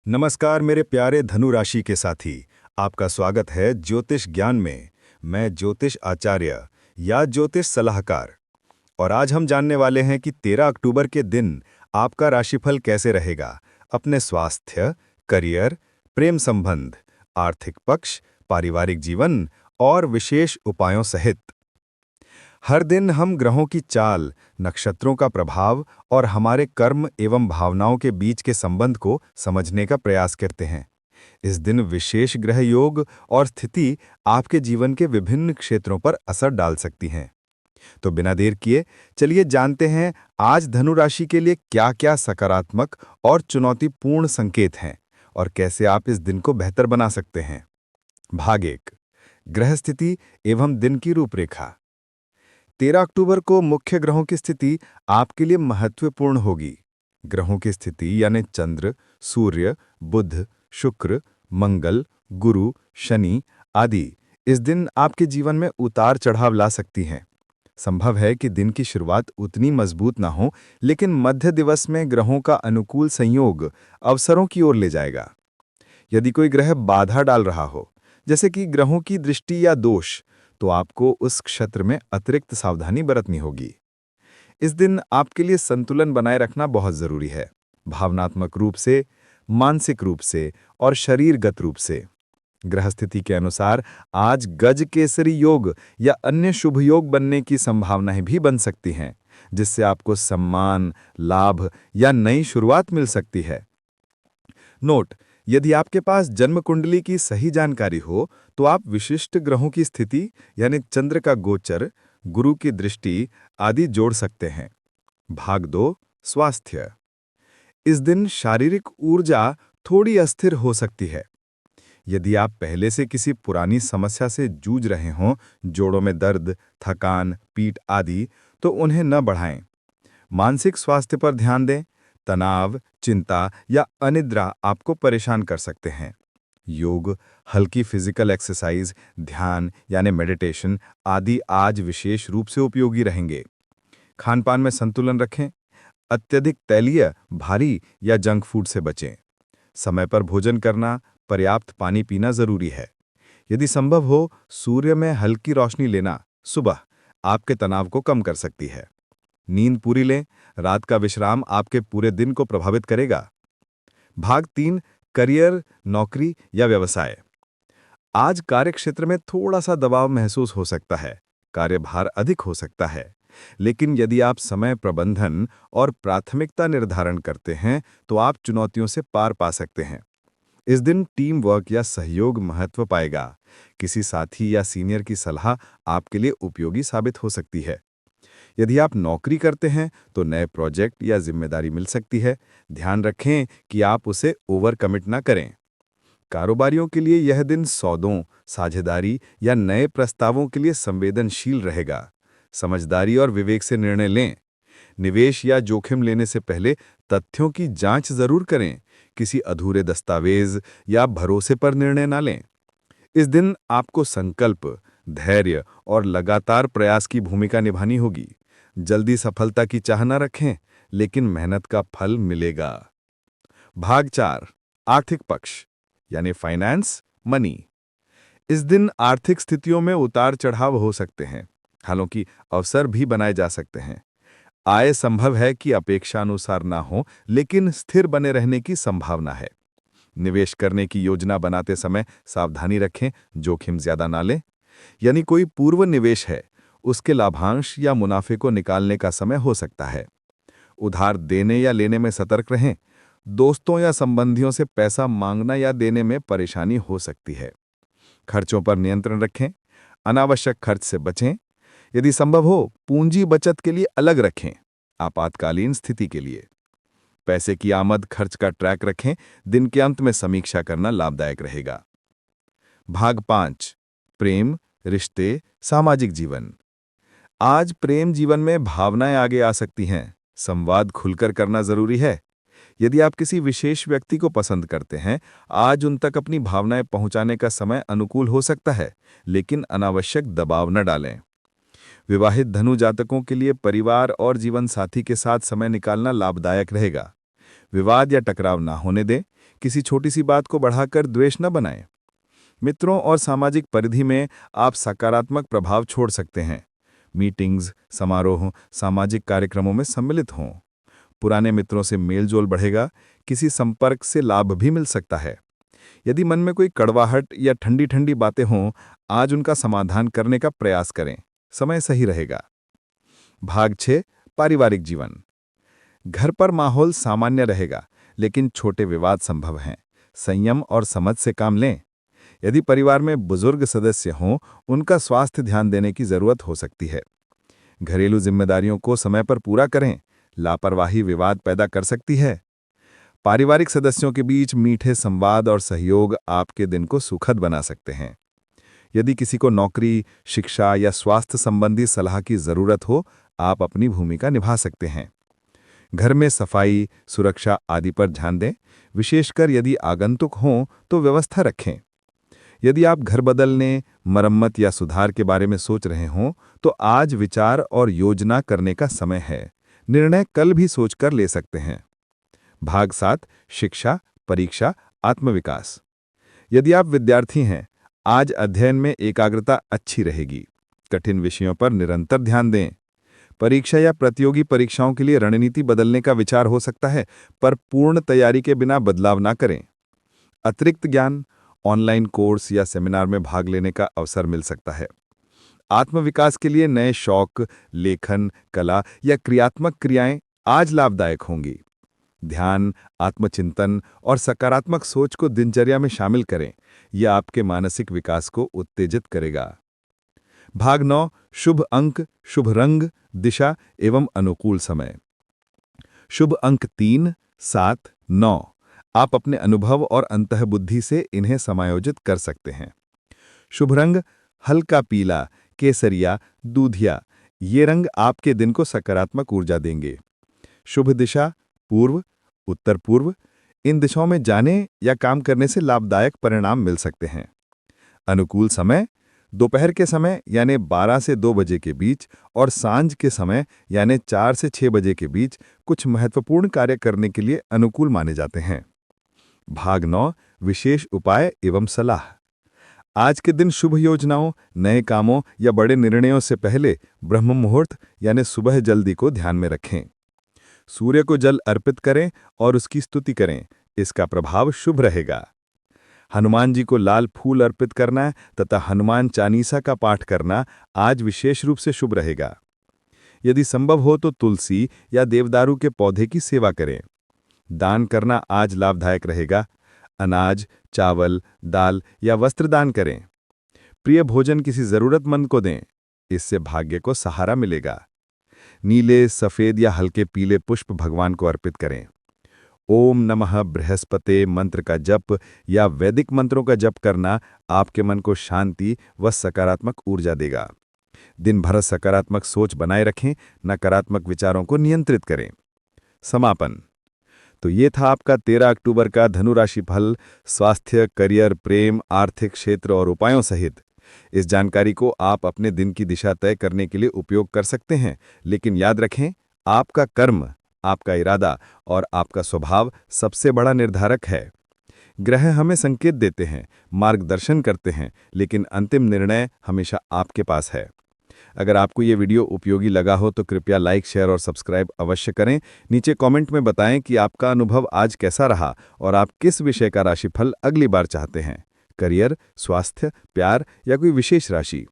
नमस्कार मेरे प्यारे धनु राशि के साथी। आपका स्वागत है ज्योतिष ज्ञान में। मैं ज्योतिष आचार्य या ज्योतिष सलाहकार। और आज हम जानने वाले हैं कि 13 अक्टूबर के दिन आपका राशिफल कैसे रहेगा, अपने स्वास्थ्य, करियर, प्रेम संबंध, आर्थिक पक्ष, पारिवारिक जीवन और विशेष उपायों सहित। हर दिन हम ग्रहों की चाल, नक्षत्रों का प्रभाव और हमारे कर्म एवं भावनाओं के बीच के संबंध को समझने का प्रयास करते हैं। इस दिन विशेष ग्रह योग और स्थिति आपके जीवन के विभिन्न क्षेत्रों पर असर डाल सकती हैं। तो बिना देर किए चलिए जानते हैं आज धनु राशि के लिए क्या-क्या सकारात्मक और चुनौतीपूर्ण संकेत हैं और कैसे आप इस दिन को बेहतर बना सकते हैं। भाग 1, ग्रह स्थिति एवं दिन की रूपरेखा। 13 अक्टूबर को मुख्य ग्रहों की स्थिति आपके लिए महत्वपूर्ण होगी। ग्रहों की स्थिति यानी चंद्र, सूर्य, बुध, शुक्र, मंगल, गुरु, शनि आदि इस दिन आपके जीवन में उतार चढ़ाव ला सकती हैं। संभव है कि दिन की शुरुआत उतनी मजबूत ना हो, लेकिन मध्य दिवस में ग्रहों का अनुकूल संयोग अवसरों की ओर ले जाएगा। यदि कोई ग्रह बाधा डाल रहा हो, जैसे कि ग्रहों की दृष्टि या दोष, तो आपको उस क्षेत्र में अतिरिक्त सावधानी बरतनी होगी। इस दिन आपके लिए संतुलन बनाए रखना बहुत जरूरी है, भावनात्मक रूप से, मानसिक रूप से और शरीरगत रूप से। ग्रह स्थिति के अनुसार आज गज केसरी योग या अन्य शुभ योग बनने की संभावनाएं भी बन सकती हैं, जिससे आपको सम्मान, लाभ या नई शुरुआत मिल सकती है। नोट: यदि आपके पास जन्म कुंडली की सही जानकारी हो तो आप विशिष्ट ग्रहों की स्थिति यानी चंद्र का गोचर, गुरु की दृष्टि आदि जोड़ सकते हैं। भाग 2, स्वास्थ्य। इस दिन शारीरिक ऊर्जा थोड़ी अस्थिर हो सकती है। यदि आप पहले से किसी पुरानी समस्या से जूझ रहे हों, जोड़ों में दर्द, थकान, पीठ आदि, तो उन्हें न बढ़ाएं। मानसिक स्वास्थ्य पर ध्यान दें। तनाव, चिंता या अनिद्रा आपको परेशान कर सकते हैं। योग, हल्की फिजिकल एक्सरसाइज, ध्यान यानी मेडिटेशन आदि आज विशेष रूप से उपयोगी रहेंगे। खानपान में संतुलन रखें। अत्यधिक तैलीय, भारी या जंक फूड से बचें। समय पर भोजन करना, पर्याप्त पानी पीना जरूरी है। यदि संभव हो, सूर्य में हल्की रोशनी लेना सुबह आपके तनाव को कम कर सकती है। नींद पूरी लें। रात का विश्राम आपके पूरे दिन को प्रभावित करेगा। भाग 3, करियर, नौकरी या व्यवसाय। आज कार्यक्षेत्र में थोड़ा सा दबाव महसूस हो सकता है, कार्यभार अधिक हो सकता है। लेकिन यदि आप समय प्रबंधन और प्राथमिकता निर्धारण करते हैं तो आप चुनौतियों से पार पा सकते हैं। इस दिन टीम वर्क या सहयोग महत्व पाएगा। किसी साथी या सीनियर की सलाह आपके लिए उपयोगी साबित हो सकती है। यदि आप नौकरी करते हैं तो नए प्रोजेक्ट या जिम्मेदारी मिल सकती है। ध्यान रखें कि आप उसे ओवर कमिट ना करें। कारोबारियों के लिए यह दिन सौदों, साझेदारी या नए प्रस्तावों के लिए संवेदनशील रहेगा। समझदारी और विवेक से निर्णय लें। निवेश या जोखिम लेने से पहले तथ्यों की जांच जरूर करें। किसी अधूरे दस्तावेज या भरोसे पर निर्णय ना लें। इस दिन आपको संकल्प, धैर्य और लगातार प्रयास की भूमिका निभानी होगी। जल्दी सफलता की चाह न रखें, लेकिन मेहनत का फल मिलेगा। भाग 4, आर्थिक पक्ष यानी फाइनेंस, मनी। इस दिन आर्थिक स्थितियों में उतार चढ़ाव हो सकते हैं, हालांकि अवसर भी बनाए जा सकते हैं। आय संभव है कि अपेक्षानुसार ना हो, लेकिन स्थिर बने रहने की संभावना है। निवेश करने की योजना बनाते समय सावधानी रखें, जोखिम ज्यादा ना लें। यानी कोई पूर्व निवेश है, उसके लाभांश या मुनाफे को निकालने का समय हो सकता है। उधार देने या लेने में सतर्क रहें। दोस्तों या संबंधियों से पैसा मांगना या देने में परेशानी हो सकती है। खर्चों पर नियंत्रण रखें। अनावश्यक खर्च से बचें। यदि संभव हो, पूंजी बचत के लिए अलग रखें, आपातकालीन स्थिति के लिए। पैसे की आमद खर्च का ट्रैक रखें। दिन के अंत में समीक्षा करना लाभदायक रहेगा। भाग 5, प्रेम, रिश्ते, सामाजिक जीवन। आज प्रेम जीवन में भावनाएं आगे आ सकती हैं। संवाद खुलकर करना जरूरी है। यदि आप किसी विशेष व्यक्ति को पसंद करते हैं, आज उन तक अपनी भावनाएं पहुंचाने का समय अनुकूल हो सकता है, लेकिन अनावश्यक दबाव न डालें। विवाहित धनु जातकों के लिए परिवार और जीवन साथी के साथ समय निकालना लाभदायक रहेगा। विवाद या टकराव ना होने दें। किसी छोटी सी बात को बढ़ाकर द्वेष न बनाएं। मित्रों और सामाजिक परिधि में आप सकारात्मक प्रभाव छोड़ सकते हैं। मीटिंग्स, समारोह, सामाजिक कार्यक्रमों में सम्मिलित हों। पुराने मित्रों से मेलजोल बढ़ेगा, किसी संपर्क से लाभ भी मिल सकता है। यदि मन में कोई कड़वाहट या ठंडी ठंडी बातें हों, आज उनका समाधान करने का प्रयास करें, समय सही रहेगा। भाग 6, पारिवारिक जीवन। घर पर माहौल सामान्य रहेगा, लेकिन छोटे विवाद संभव हैं। संयम और समझ से काम लें। यदि परिवार में बुजुर्ग सदस्य हों, उनका स्वास्थ्य ध्यान देने की जरूरत हो सकती है। घरेलू जिम्मेदारियों को समय पर पूरा करें, लापरवाही विवाद पैदा कर सकती है। पारिवारिक सदस्यों के बीच मीठे संवाद और सहयोग आपके दिन को सुखद बना सकते हैं। यदि किसी को नौकरी, शिक्षा या स्वास्थ्य संबंधी सलाह की जरूरत हो, आप अपनी भूमिका निभा सकते हैं। घर में सफाई, सुरक्षा आदि पर ध्यान दें, विशेषकर यदि आगंतुक हों तो व्यवस्था रखें। यदि आप घर बदलने, मरम्मत या सुधार के बारे में सोच रहे हों, तो आज विचार और योजना करने का समय है। निर्णय कल भी सोचकर ले सकते हैं। भाग 7, शिक्षा, परीक्षा, आत्मविकास। यदि आप विद्यार्थी हैं, आज अध्ययन में एकाग्रता अच्छी रहेगी। कठिन विषयों पर निरंतर ध्यान दें। परीक्षा या प्रतियोगी परीक्षाओं के लिए रणनीति बदलने का विचार हो सकता है, पर पूर्ण तैयारी के बिना बदलाव ना करें। अतिरिक्त ज्ञान, ऑनलाइन कोर्स या सेमिनार में भाग लेने का अवसर मिल सकता है। आत्मविकास के लिए नए शौक, लेखन, कला या क्रियात्मक क्रियाएं आज लाभदायक होंगी। ध्यान, आत्मचिंतन और सकारात्मक सोच को दिनचर्या में शामिल करें। यह आपके मानसिक विकास को उत्तेजित करेगा। भाग 9, शुभ अंक, शुभ रंग, दिशा एवं अनुकूल समय। शुभ अंक 3, 7, 9। आप अपने अनुभव और अंतःबुद्धि से इन्हें समायोजित कर सकते हैं। शुभ रंग हल्का पीला, केसरिया, दूधिया। ये रंग आपके दिन को सकारात्मक ऊर्जा देंगे। शुभ दिशा पूर्व, उत्तर पूर्व। इन दिशाओं में जाने या काम करने से लाभदायक परिणाम मिल सकते हैं। अनुकूल समय दोपहर के समय यानी 12 से 2 बजे के बीच और सांझ के समय यानी 4 से 6 बजे के बीच कुछ महत्वपूर्ण कार्य करने के लिए अनुकूल माने जाते हैं। भाग 9, विशेष उपाय एवं सलाह। आज के दिन शुभ योजनाओं, नए कामों या बड़े निर्णयों से पहले ब्रह्म मुहूर्त यानी सुबह जल्दी को ध्यान में रखें। सूर्य को जल अर्पित करें और उसकी स्तुति करें, इसका प्रभाव शुभ रहेगा। हनुमान जी को लाल फूल अर्पित करना तथा हनुमान चालीसा का पाठ करना आज विशेष रूप से शुभ रहेगा। यदि संभव हो तो तुलसी या देवदारू के पौधे की सेवा करें। दान करना आज लाभदायक रहेगा। अनाज, चावल, दाल या वस्त्र दान करें। प्रिय भोजन किसी जरूरतमंद को दें, इससे भाग्य को सहारा मिलेगा। नीले, सफेद या हल्के पीले पुष्प भगवान को अर्पित करें। ओम नमः बृहस्पते मंत्र का जप या वैदिक मंत्रों का जप करना आपके मन को शांति व सकारात्मक ऊर्जा देगा। दिन भर सकारात्मक सोच बनाए रखें, नकारात्मक विचारों को नियंत्रित करें। समापन। तो ये था आपका 13 अक्टूबर का धनु राशि फल, स्वास्थ्य, करियर, प्रेम, आर्थिक क्षेत्र और उपायों सहित। इस जानकारी को आप अपने दिन की दिशा तय करने के लिए उपयोग कर सकते हैं, लेकिन याद रखें, आपका कर्म, आपका इरादा और आपका स्वभाव सबसे बड़ा निर्धारक है। ग्रह हमें संकेत देते हैं, मार्गदर्शन करते हैं, लेकिन अंतिम निर्णय हमेशा आपके पास है। अगर आपको ये वीडियो उपयोगी लगा हो तो कृपया लाइक, शेयर और सब्सक्राइब अवश्य करें। नीचे कमेंट में बताएं कि आपका अनुभव आज कैसा रहा और आप किस विषय का राशिफल अगली बार चाहते हैं। करियर, स्वास्थ्य, प्यार या कोई विशेष राशि।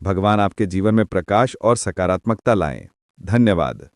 भगवान आपके जीवन में प्रकाश और सकारात्मकता लाएं। धन्यवाद।